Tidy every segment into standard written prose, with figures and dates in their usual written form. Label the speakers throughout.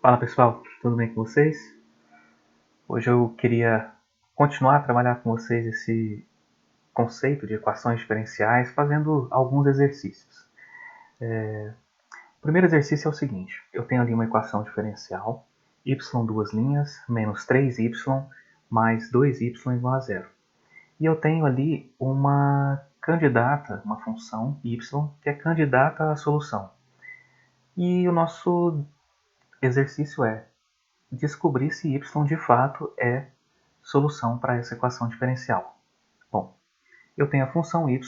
Speaker 1: Fala pessoal, tudo bem com vocês? Hoje eu queria continuar a trabalhar com vocês esse conceito de equações diferenciais fazendo alguns exercícios. O primeiro exercício é o seguinte, eu tenho ali uma equação diferencial, y duas linhas menos 3y mais 2y igual a zero. E eu tenho ali uma candidata, uma função y, que é candidata à solução. E o nosso exercício é descobrir se y de fato é solução para essa equação diferencial. Bom, eu tenho a função y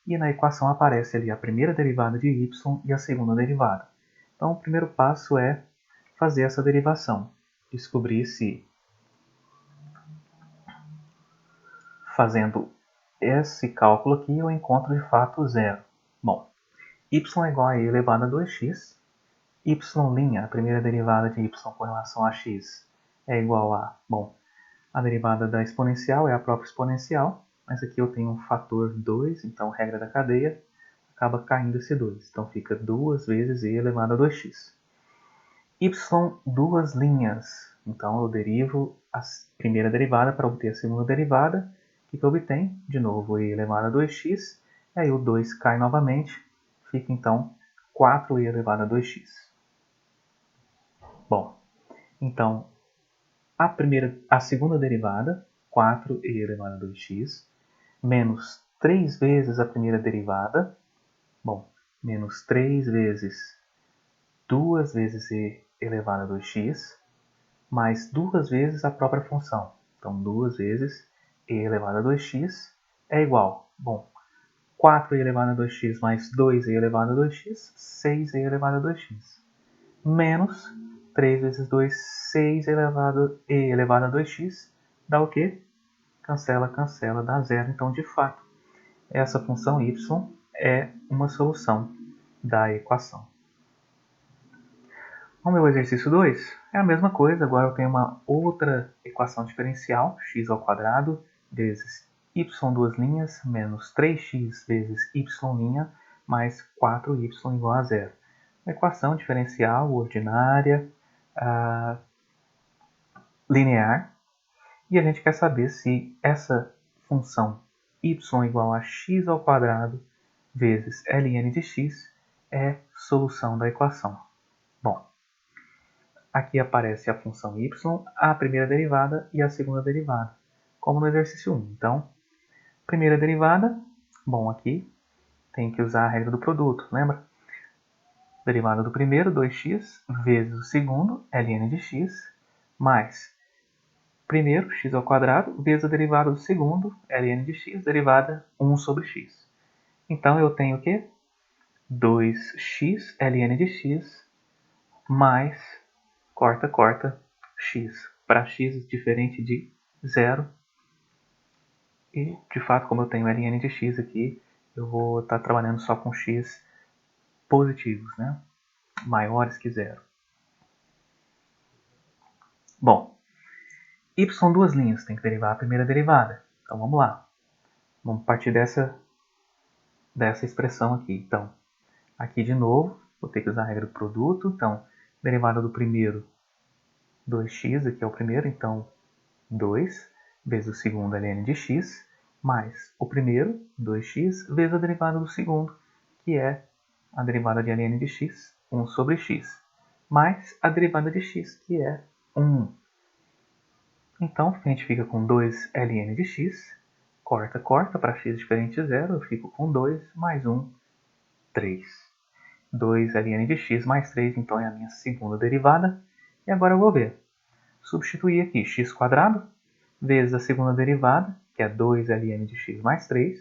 Speaker 1: e na equação aparece ali a primeira derivada de y e a segunda derivada. Então, o primeiro passo é fazer essa derivação, descobrir se fazendo esse cálculo aqui eu encontro de fato zero. Bom, y é igual a e elevado a 2x, y', a primeira derivada de y com relação a x, é igual a, bom, a derivada da exponencial é a própria exponencial, mas aqui eu tenho um fator 2, então regra da cadeia, acaba caindo esse 2. Então fica 2 vezes e elevado a 2x. Y duas linhas, então eu derivo a primeira derivada para obter a segunda derivada. O que eu obtenho? De novo e elevado a 2x, e aí o 2 cai novamente, fica então 4e elevado a 2x. Bom, então a segunda derivada, 4e elevado a 2x, menos 3 vezes a primeira derivada, bom, menos 3 vezes 2 vezes e elevado a 2x, mais 2 vezes a própria função. Então, 2 vezes e elevado a 2x é igual, bom, 4e elevado a 2x mais 2e elevado a 2x, 6e elevado a 2x, menos 3 vezes 2, 6 elevado a 2x, dá o quê? Cancela, cancela, dá zero. Então, de fato, essa função y é uma solução da equação. O meu exercício 2 é a mesma coisa, agora eu tenho uma outra equação diferencial, x² vezes y duas linhas menos 3x vezes y' mais 4y igual a zero. Uma equação diferencial ordinária, linear, e a gente quer saber se essa função y igual a x² vezes ln de x é solução da equação. Bom, aqui aparece a função y, a primeira derivada e a segunda derivada, como no exercício 1. Então, primeira derivada, bom, aqui tem que usar a regra do produto, lembra? Derivada do primeiro, 2x, vezes o segundo, ln de x, mais primeiro, x², vezes a derivada do segundo, ln de x, derivada 1 sobre x. Então, eu tenho o quê? 2x ln de x mais, corta, corta, x. Para x diferente de zero. E, de fato, como eu tenho ln de x aqui, eu vou estar trabalhando só com x positivos, né? Maiores que zero. Bom, y duas linhas, tem que derivar a primeira derivada. Então, vamos lá. Vamos partir dessa expressão aqui. Então, aqui de novo, vou ter que usar a regra do produto. Então, derivada do primeiro, 2x, aqui é o primeiro, então 2, vezes o segundo, ln de x, mais o primeiro, 2x, vezes a derivada do segundo, que é a derivada de ln de x, 1 sobre x, mais a derivada de x, que é 1. Então, a gente fica com 2 ln de x, corta, corta, para x diferente de zero, eu fico com 2 mais 1, 3. 2 ln de x mais 3, então é a minha segunda derivada. E agora eu vou ver. Substituir aqui x² vezes a segunda derivada, que é 2 ln de x mais 3,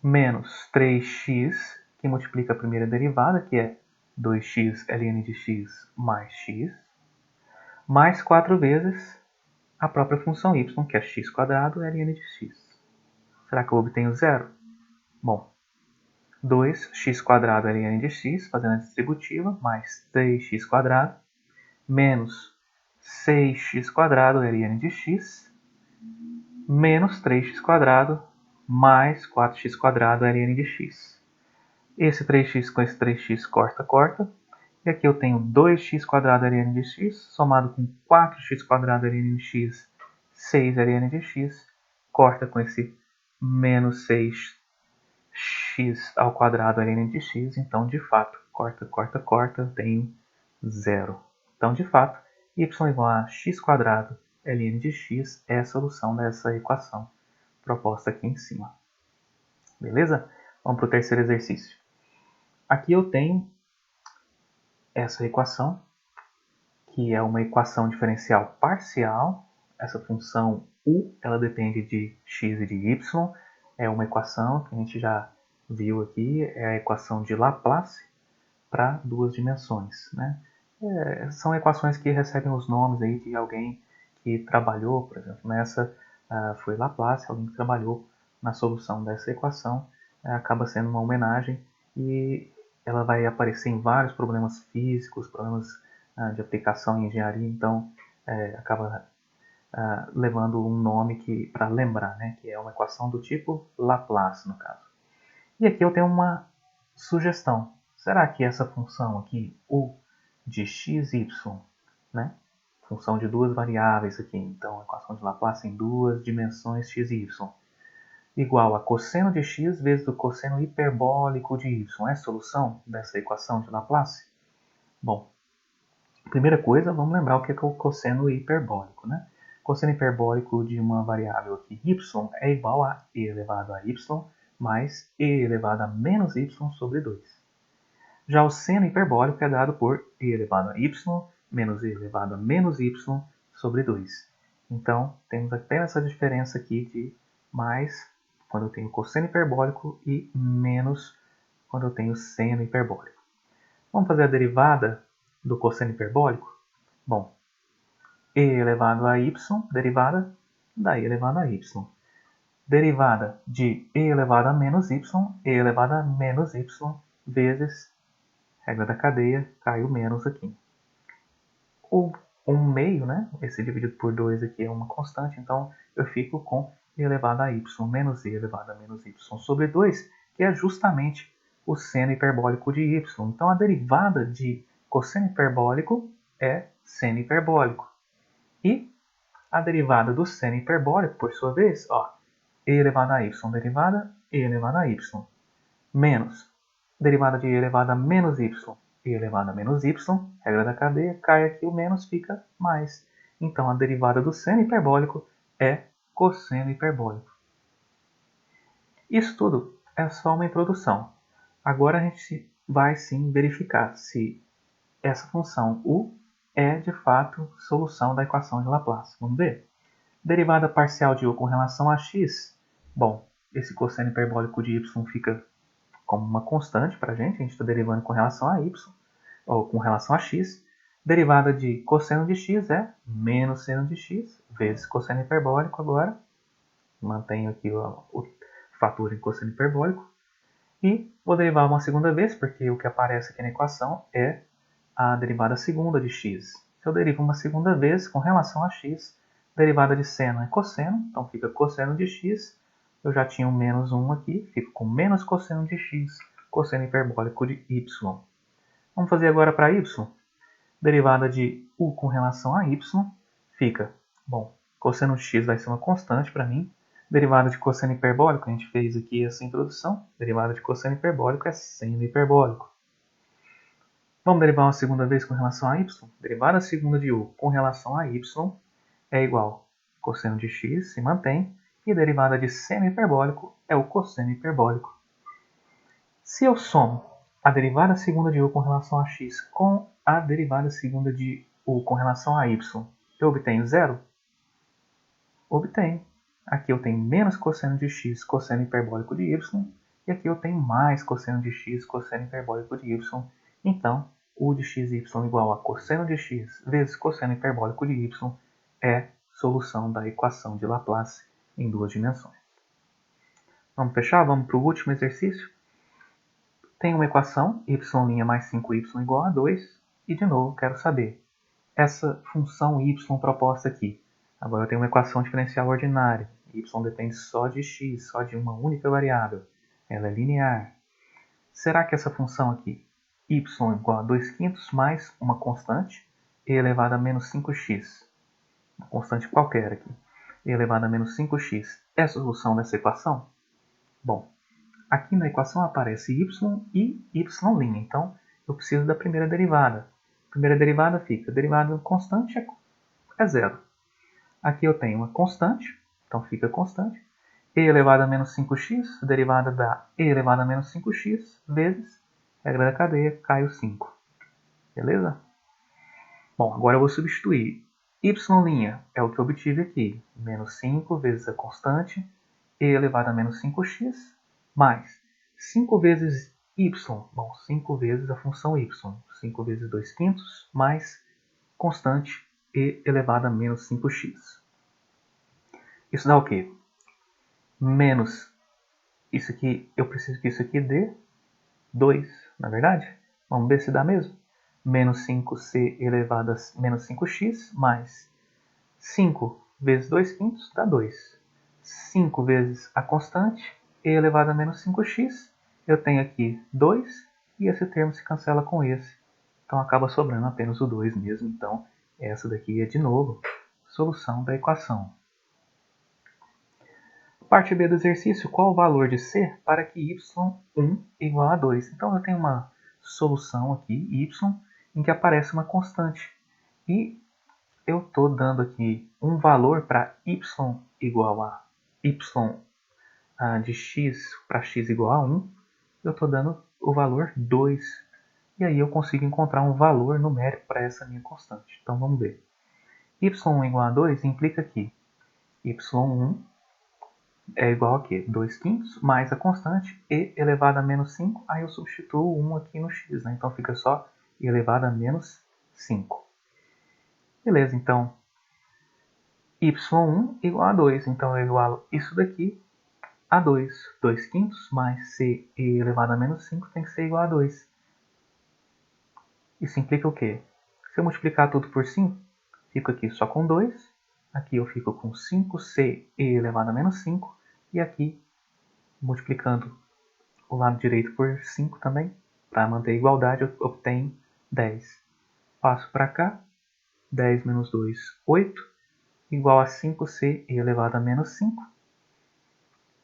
Speaker 1: menos 3x, que multiplica a primeira derivada, que é 2x ln de x mais x, mais 4 vezes a própria função y, que é x² ln de x. Será que eu obtenho zero? Bom, 2x² ln de x, fazendo a distributiva, mais 3x², menos 6x² ln de x, menos 3x² mais 4x² ln de x. Esse 3x com esse 3x corta, corta, E aqui eu tenho 2x² ln de x, somado com 4x² ln de x, 6 ln de x, corta com esse menos 6x² ln de x, então de fato, corta, eu tenho 0. Então de fato, y igual a x² ln de x é a solução dessa equação proposta aqui em cima. Beleza? Vamos para o terceiro exercício. Aqui eu tenho essa equação, que é uma equação diferencial parcial. Essa função u, ela depende de x e de y. É uma equação que a gente já viu aqui, é a equação de Laplace para duas dimensões, né? São equações que recebem os nomes aí de alguém que trabalhou, por exemplo, nessa foi Laplace, alguém que trabalhou na solução dessa equação, acaba sendo uma homenagem e ela vai aparecer em vários problemas físicos, problemas de aplicação em engenharia, então acaba levando um nome para lembrar, né, que é uma equação do tipo Laplace, no caso. E aqui eu tenho uma sugestão. Será que essa função aqui, u de xy, né, função de duas variáveis aqui, então a equação de Laplace em duas dimensões x e y, igual a cosseno de x vezes o cosseno hiperbólico de y, é a solução dessa equação de Laplace? Bom, primeira coisa, vamos lembrar o que é o cosseno hiperbólico, né? Cosseno hiperbólico de uma variável aqui, y, é igual a e elevado a y mais e elevado a menos y sobre 2. Já o seno hiperbólico é dado por e elevado a y menos e elevado a menos y sobre 2. Então, temos apenas essa diferença aqui de mais quando eu tenho cosseno hiperbólico e menos quando eu tenho seno hiperbólico. Vamos fazer a derivada do cosseno hiperbólico? Bom, e elevado a y, derivada da e elevado a y. Derivada de e elevado a menos y, e elevado a menos y, vezes, regra da cadeia, cai o menos aqui. O 1/2, né? Esse dividido por 2 aqui é uma constante, então eu fico com e elevado a y menos e elevado a menos y sobre 2, que é justamente o seno hiperbólico de y. Então a derivada de cosseno hiperbólico é seno hiperbólico. E a derivada do seno hiperbólico, por sua vez, e elevado a y derivada e elevado a y, menos derivada de e elevado a menos y, e elevado a menos y, regra da cadeia, cai aqui o menos, fica mais. Então a derivada do seno hiperbólico é cosseno hiperbólico. Isso tudo é só uma introdução. Agora a gente vai sim verificar se essa função u é de fato solução da equação de Laplace. Vamos ver? Derivada parcial de u com relação a x. Bom, esse cosseno hiperbólico de y fica como uma constante para a gente está derivando com relação a y, ou com relação a x. Derivada de cosseno de x é menos seno de x, vezes cosseno hiperbólico agora. Mantenho aqui o fator em cosseno hiperbólico. E vou derivar uma segunda vez, porque o que aparece aqui na equação é a derivada segunda de x. Se eu derivo uma segunda vez com relação a x, derivada de seno é cosseno, então fica cosseno de x. Eu já tinha um menos 1 aqui, fico com menos cosseno de x, cosseno hiperbólico de y. Vamos fazer agora para y. Derivada de u com relação a y fica, bom, cosseno de x vai ser uma constante para mim. Derivada de cosseno hiperbólico, a gente fez aqui essa introdução. Derivada de cosseno hiperbólico é seno hiperbólico. Vamos derivar uma segunda vez com relação a y. Derivada segunda de u com relação a y é igual a cosseno de x, se mantém. E a derivada de seno hiperbólico é o cosseno hiperbólico. Se eu somo a derivada segunda de u com relação a x com a derivada segunda de u com relação a y, eu obtenho zero? Obtenho. Aqui eu tenho menos cosseno de x, cosseno hiperbólico de y, e aqui eu tenho mais cosseno de x, cosseno hiperbólico de y. Então, u de xy igual a cosseno de x vezes cosseno hiperbólico de y é solução da equação de Laplace em duas dimensões. Vamos fechar? Vamos para o último exercício. Tem uma equação, y' mais 5y igual a 2, e de novo quero saber essa função y proposta aqui. Agora eu tenho uma equação diferencial ordinária. Y depende só de x, só de uma única variável. Ela é linear. Será que essa função aqui y igual a 2 quintos mais uma constante, e elevado a menos 5x. Uma constante qualquer aqui. E elevado a menos 5x é a solução dessa equação? Bom, aqui na equação aparece y e y', então eu preciso da primeira derivada. A primeira derivada fica, derivada constante é zero. Aqui eu tenho uma constante, então fica constante. E elevado a menos 5x, derivada da e elevado a menos 5x, vezes, regra da cadeia, cai o 5. Beleza? Bom, agora eu vou substituir. Y' é o que eu obtive aqui. Menos 5 vezes a constante, e elevado a menos 5x, mais 5 vezes y. Bom, 5 vezes a função y. 5 vezes 2 quintos, mais constante, e elevado a menos 5x. Isso dá o quê? Menos isso aqui, eu preciso que isso aqui dê 2, na verdade? Vamos ver se dá mesmo. Menos 5c elevado a menos 5x, mais 5 vezes 2 quintos dá 2. 5 vezes a constante, e elevado a menos 5x. Eu tenho aqui 2, e esse termo se cancela com esse. Então acaba sobrando apenas o 2 mesmo. Então essa daqui é, de novo, solução da equação. Parte B do exercício, qual o valor de C para que y1 igual a 2? Então eu tenho uma solução aqui, y, em que aparece uma constante. E eu estou dando aqui um valor para y igual a y de x para x igual a 1. Eu estou dando o valor 2. E aí eu consigo encontrar um valor numérico para essa minha constante. Então vamos ver. y1 igual a 2 implica que y1 é igual a quê? 2 quintos mais a constante e elevado a menos 5. Aí eu substituo 1 aqui no x, né? Então fica só e elevado a menos 5. Beleza, então y1 igual a 2. Então eu igualo isso daqui a 2. 2 quintos mais c e elevado a menos 5 tem que ser igual a 2. Isso implica o quê? Se eu multiplicar tudo por 5, fico aqui só com 2. Aqui eu fico com 5c e elevado a menos 5. E aqui, multiplicando o lado direito por 5 também, para manter a igualdade, eu obtenho 10. Passo para cá, 10 menos 2, 8, igual a 5c elevado a menos 5.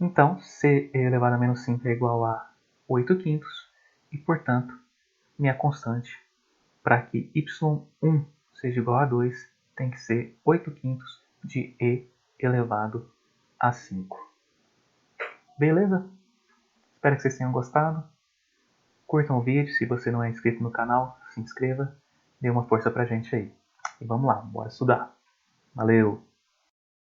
Speaker 1: Então, c elevado a menos 5 é igual a 8 quintos, e, portanto, minha constante para que y1 seja igual a 2 tem que ser 8 quintos de e elevado a 5. Beleza? Espero que vocês tenham gostado. Curtam o vídeo, se você não é inscrito no canal, se inscreva, dê uma força pra gente aí. E vamos lá, bora estudar. Valeu!